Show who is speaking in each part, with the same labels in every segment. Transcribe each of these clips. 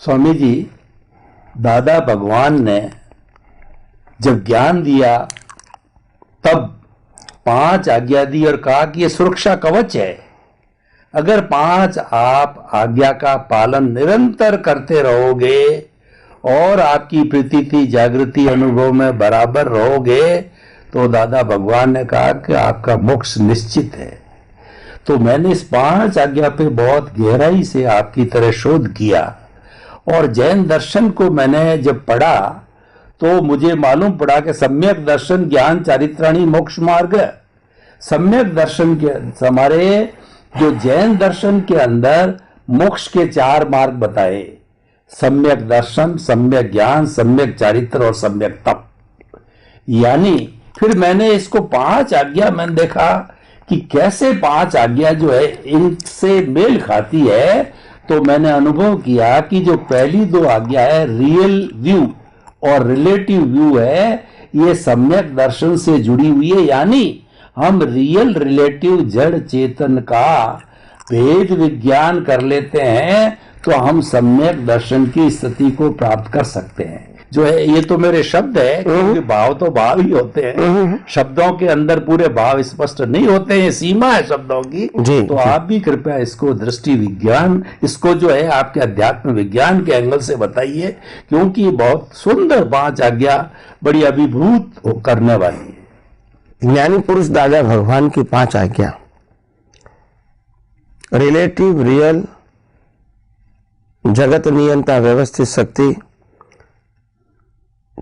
Speaker 1: स्वामी जी, दादा भगवान ने जब ज्ञान दिया तब 5 आज्ञा दी और कहा कि यह सुरक्षा कवच है। अगर 5 आप आज्ञा का पालन निरंतर करते रहोगे और आपकी प्रतीति जागृति अनुभव में बराबर रहोगे तो दादा भगवान ने कहा कि आपका मोक्ष निश्चित है। तो मैंने इस 5 आज्ञा पे बहुत गहराई से आपकी तरह शोध किया और जैन दर्शन को मैंने जब पढ़ा तो मुझे मालूम पड़ा कि सम्यक दर्शन ज्ञान चारित्राणी मोक्ष मार्ग। सम्यक दर्शन के हमारे जो जैन दर्शन के अंदर मोक्ष के 4 मार्ग बताए, सम्यक दर्शन, सम्यक ज्ञान, सम्यक चारित्र और सम्यक तप। यानी फिर मैंने इसको 5 आज्ञा मैंने देखा कि कैसे 5 आज्ञा जो है इनसे मेल खाती है। तो मैंने अनुभव किया कि जो पहली 2 आज्ञा है रियल व्यू और रिलेटिव व्यू है, ये सम्यक दर्शन से जुड़ी हुई है। यानी हम रियल रिलेटिव जड़ चेतन का भेद विज्ञान कर लेते हैं तो हम सम्यक दर्शन की स्थिति को प्राप्त कर सकते हैं। जो है ये तो मेरे शब्द है, क्योंकि भाव तो भाव ही होते हैं, शब्दों के अंदर पूरे भाव स्पष्ट नहीं होते हैं, सीमा है शब्दों की। तो आप भी कृपया इसको दृष्टि विज्ञान, इसको जो है आपके अध्यात्म विज्ञान के एंगल से बताइए, क्योंकि बहुत सुंदर 5 आज्ञा बड़ी अभिभूत करने वाली है।
Speaker 2: ज्ञानी पुरुष दादा भगवान की 5 आज्ञा, रिलेटिव, रियल, जगत नियंता, व्यवस्थित शक्ति,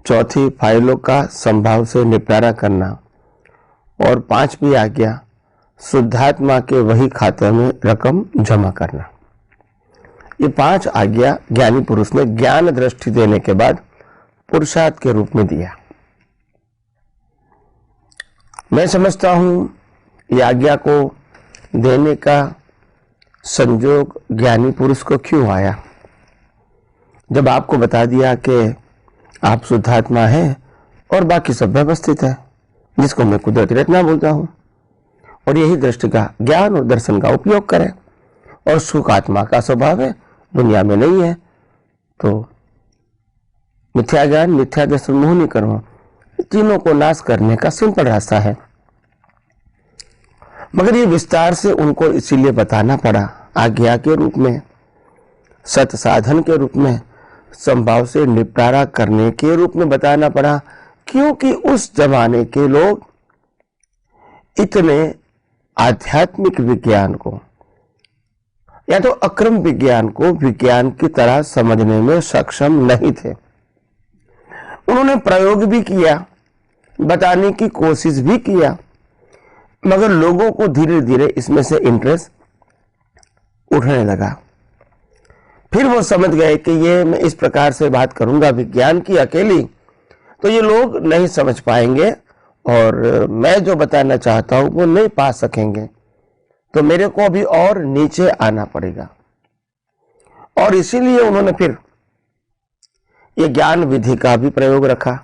Speaker 2: चौथी फाइलों का संभाव से निपटारा करना और 5वीं आज्ञा शुद्धात्मा के वही खाते में रकम जमा करना। ये 5 आज्ञा ज्ञानी पुरुष ने ज्ञान दृष्टि देने के बाद पुरुषार्थ के रूप में दिया। मैं समझता हूं ये आज्ञा को देने का संजोग ज्ञानी पुरुष को क्यों आया। जब आपको बता दिया कि आप शुद्धात्मा हैं और बाकी सब व्यवस्थित है, जिसको मैं कुदरती रचना बोलता हूं, और यही दृष्टि का ज्ञान और दर्शन का उपयोग करें, और सुख आत्मा का स्वभाव है, दुनिया में नहीं है, तो मिथ्या ज्ञान, मिथ्या दर्शन, मोहिनी कर्म, तीनों को नाश करने का सिंपल रास्ता है। मगर ये विस्तार से उनको इसीलिए बताना पड़ा, आज्ञा के रूप में, सत साधन के रूप में, संभाव से निपटारा करने के रूप में बताना पड़ा, क्योंकि उस जमाने के लोग इतने आध्यात्मिक विज्ञान को या तो अक्रम विज्ञान को विज्ञान की तरह समझने में सक्षम नहीं थे। उन्होंने प्रयोग भी किया, बताने की कोशिश भी किया, मगर लोगों को धीरे धीरे इसमें से इंटरेस्ट उठने लगा। फिर वो समझ गए कि ये मैं इस प्रकार से बात करूंगा विज्ञान की अकेली तो ये लोग नहीं समझ पाएंगे और मैं जो बताना चाहता हूं वो नहीं पा सकेंगे, तो मेरे को अभी और नीचे आना पड़ेगा। और इसीलिए उन्होंने फिर ये ज्ञान विधि का भी प्रयोग रखा,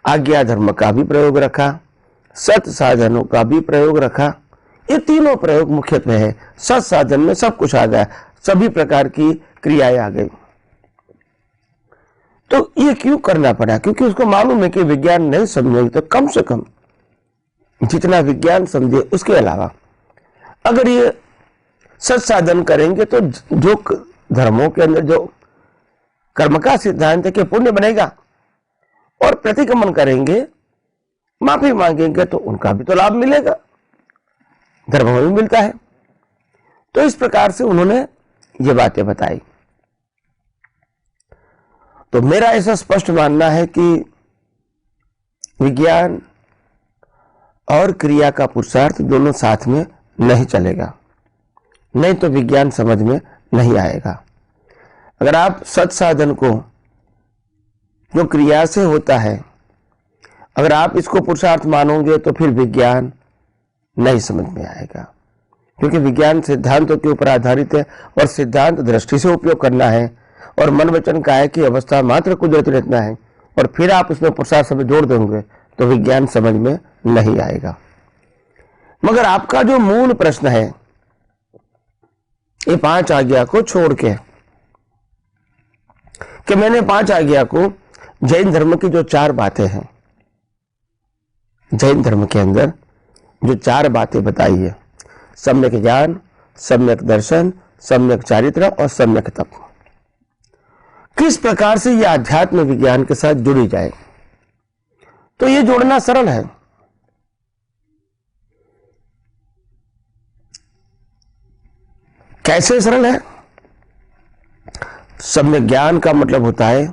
Speaker 2: आज्ञा धर्म का भी प्रयोग रखा, सत साधनों का भी प्रयोग रखा। ये तीनों प्रयोग मुख्यत्वे है। सत साधन में सब कुछ आ गया, सभी प्रकार की क्रियाएं आ गई। तो ये क्यों करना पड़ा? क्योंकि उसको मालूम है कि विज्ञान नहीं समझेगी तो कम से कम जितना विज्ञान समझे उसके अलावा अगर ये सत साधन करेंगे तो जो धर्मों के अंदर जो कर्म का सिद्धांत है कि पुण्य बनेगा, और प्रतिक्रमण करेंगे, माफी मांगेंगे तो उनका भी तो लाभ मिलेगा, धर्म में भी मिलता है। तो इस प्रकार से उन्होंने ये बातें बताई। तो मेरा ऐसा स्पष्ट मानना है कि विज्ञान और क्रिया का पुरुषार्थ दोनों साथ में नहीं चलेगा, नहीं तो विज्ञान समझ में नहीं आएगा। अगर आप सत साधन को जो क्रिया से होता है, अगर आप इसको पुरुषार्थ मानोगे तो फिर विज्ञान नहीं समझ में आएगा, क्योंकि विज्ञान सिद्धांतों के ऊपर आधारित है और सिद्धांत दृष्टि से उपयोग करना है, और मन वचन काय की अवस्था मात्र कुदरती रचना है, और फिर आप उसमें पुरुषार्थ शब्द जोड़ देंगे तो विज्ञान समझ में नहीं आएगा। मगर आपका जो मूल प्रश्न है, ये 5 आज्ञा को छोड़ के कि मैंने 5 आज्ञा को जैन धर्म की जो 4 बातें हैं, जैन धर्म के अंदर जो 4 बातें बताई है, सम्यक ज्ञान, सम्यक दर्शन, सम्यक चारित्र और सम्यक तप, किस प्रकार से यह अध्यात्म विज्ञान के साथ जुड़ी जाए। तो यह जोड़ना सरल है। कैसे सरल है? सम्यक ज्ञान का मतलब होता है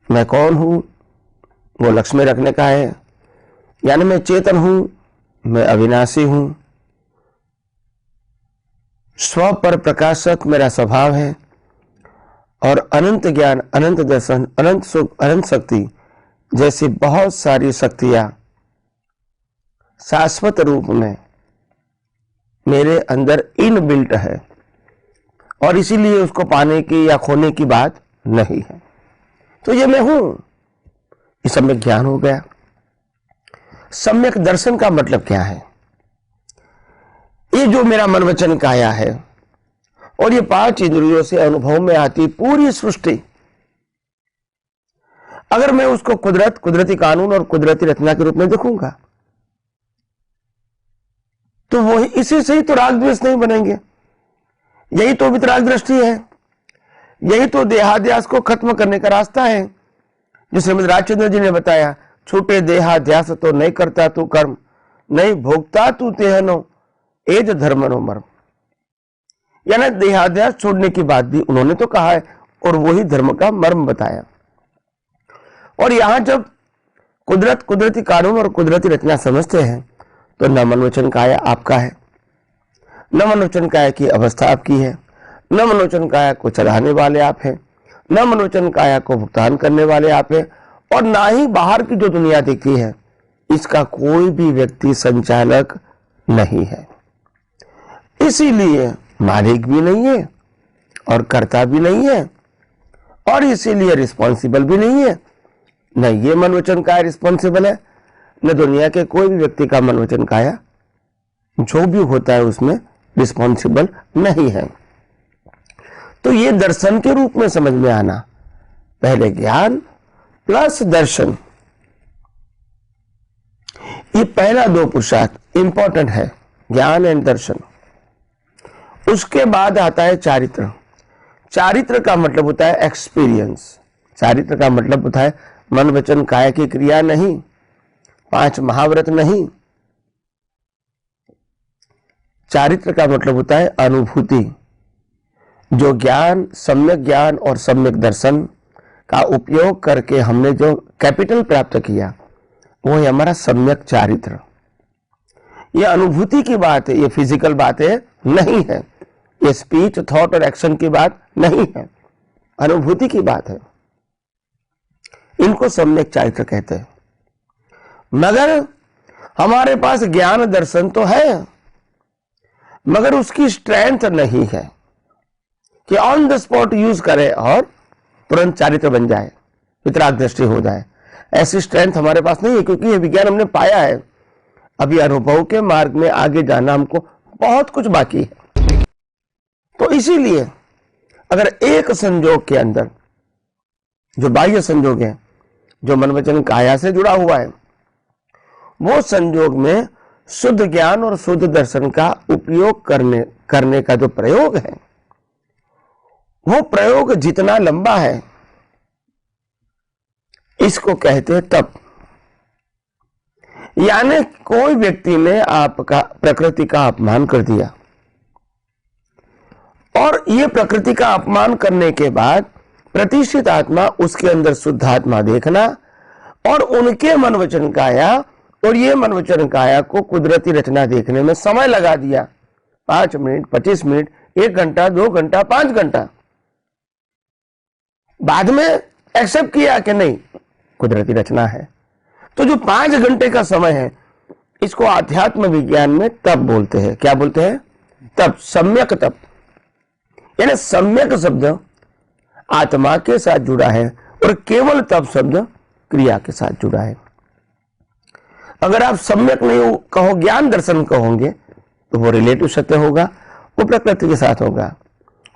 Speaker 2: मैं कौन हूं, वो लक्ष्य में रखने का है, यानी मैं चेतन हूं, मैं अविनाशी हूं, स्व पर प्रकाशक मेरा स्वभाव है, और अनंत ज्ञान, अनंत दर्शन, अनंत सुख, अनंत शक्ति जैसी बहुत सारी शक्तियां शाश्वत रूप में मेरे अंदर इनबिल्ट है, और इसीलिए उसको पाने की या खोने की बात नहीं है। तो ये मैं हूं, ये सम्यक ज्ञान हो गया। सम्यक दर्शन का मतलब क्या है? ये जो मेरा मन वचन काया है और ये 5 इंद्रियों से अनुभव में आती पूरी सृष्टि, अगर मैं उसको कुदरत, कुदरती कानून और कुदरती रचना के रूप में देखूंगा तो वही, इसी से ही तो राग द्वेष नहीं बनेंगे। यही तो वितराग दृष्टि है, यही तो देहाध्यास को खत्म करने का रास्ता है। जो श्रीमद राजचंद्र जी ने बताया, छूटे देहाध्यास तो नहीं करता तू कर्म, नहीं भोगता तू तेहनो एज धर्मनो मर्म। यानी देहाध्यास छोड़ने की बात भी उन्होंने तो कहा है और वही धर्म का मर्म बताया। और यहां जब कुदरत, कुदरती कानून और कुदरती रचना समझते हैं तो न मन वचन काया आपका है, न मनोचन काया की अवस्था आपकी है, न मनोचन काया को चलाने वाले आप हैं, न मनोचन काया को भुगतान करने वाले आप हैं, और ना ही बाहर की जो दुनिया दिखती है इसका कोई भी व्यक्ति संचालक नहीं है। इसीलिए मालिक भी नहीं है और कर्ता भी नहीं है, और इसीलिए रिस्पॉन्सिबल भी नहीं है। न ये मनोचन काया रिस्पॉन्सिबल है, न दुनिया के कोई भी व्यक्ति का मनोचन काया जो भी होता है उसमें रिस्पॉन्सिबल नहीं है। तो ये दर्शन के रूप में समझ में आना, पहले ज्ञान प्लस दर्शन, ये पहला 2 पुरुषार्थ इंपॉर्टेंट है, ज्ञान एंड दर्शन। उसके बाद आता है चारित्र। चारित्र का मतलब होता है एक्सपीरियंस। चारित्र का मतलब होता है मन वचन काया की क्रिया नहीं, 5 महाव्रत नहीं। चारित्र का मतलब होता है अनुभूति। जो ज्ञान, सम्यक ज्ञान और सम्यक दर्शन का उपयोग करके हमने जो कैपिटल प्राप्त किया वो है हमारा सम्यक चारित्र। ये अनुभूति की बात है, ये फिजिकल बात है नहीं है, ये स्पीच, थॉट और एक्शन की बात नहीं है, अनुभूति की बात है। इनको सम्यक चारित्र कहते हैं। मगर हमारे पास ज्ञान दर्शन तो है, मगर उसकी स्ट्रेंथ नहीं है कि ऑन द स्पॉट यूज करे और तुरंत चारित्र बन जाए, वितराग दृष्टि हो जाए। ऐसी स्ट्रेंथ हमारे पास नहीं है, क्योंकि ये विज्ञान हमने पाया है। अभी अनुभव के मार्ग में आगे जाना हमको बहुत कुछ बाकी है। तो इसीलिए अगर एक संयोग के अंदर जो बाह्य संयोग है, जो मन वचन काया से जुड़ा हुआ है, वो संयोग में शुद्ध ज्ञान और शुद्ध दर्शन का उपयोग करने का जो प्रयोग है, वो प्रयोग जितना लंबा है इसको कहते हैं तप। यानी कोई व्यक्ति ने आपका प्रकृति का अपमान कर दिया, और ये प्रकृति का अपमान करने के बाद प्रतिष्ठित आत्मा, उसके अंदर शुद्ध आत्मा देखना, और उनके मन वचन काया और ये मन वचन काया को कुदरती रचना देखने में समय लगा दिया, 5 मिनट, 25 मिनट, 1 घंटा, 2 घंटा, 5 घंटा। बाद में एक्सेप्ट किया कि नहीं, कुदरती रचना है। तो जो 5 घंटे का समय है, इसको आध्यात्म विज्ञान में तप बोलते हैं। क्या बोलते हैं? तप, सम्यक तप। यानी सम्यक शब्द आत्मा के साथ जुड़ा है और केवल तप शब्द क्रिया के साथ जुड़ा है। अगर आप सम्यक नहीं कहो, ज्ञान दर्शन कहोगे, तो वो रिलेटिव सत्य होगा, वो प्रकृति के साथ होगा।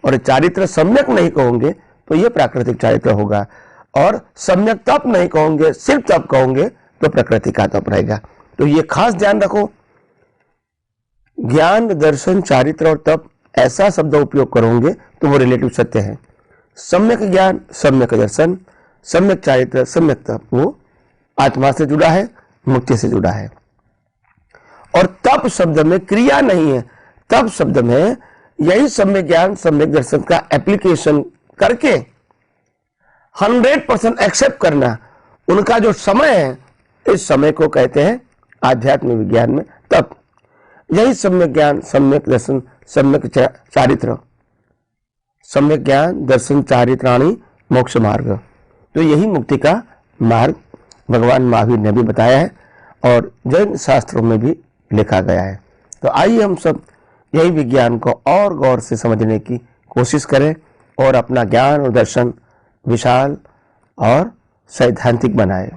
Speaker 2: और चारित्र सम्यक नहीं कहोगे तो ये प्राकृतिक चारित्र होगा। और सम्यक तप नहीं कहोगे, सिर्फ तप कहोगे तो प्रकृति का तप रहेगा। तो ये खास ध्यान रखो, ज्ञान, दर्शन, चारित्र और तप ऐसा शब्द उपयोग करोगे तो वो रिलेटिव सत्य है। सम्यक ज्ञान, सम्यक दर्शन, सम्यक चारित्र, सम्यक तप वो आत्मा से जुड़ा है, मुक्ति से जुड़ा है। और तप शब्द में क्रिया नहीं है, तप शब्द में यही सम्यक ज्ञान, सम्यक दर्शन का एप्लीकेशन करके 100% एक्सेप्ट करना, उनका जो समय है, इस समय को कहते हैं आध्यात्मिक विज्ञान में तप। यही सम्यक ज्ञान, सम्यक दर्शन, सम्यक चारित्र, सम्यक ज्ञान, दर्शन, चारित्राणि मोक्ष मार्ग, तो यही मुक्ति का मार्ग भगवान महावीर ने भी बताया है और जैन शास्त्रों में भी लिखा गया है। तो आइए हम सब यही विज्ञान को और गौर से समझने की कोशिश करें और अपना ज्ञान और दर्शन विशाल और सैद्धांतिक बनाएं।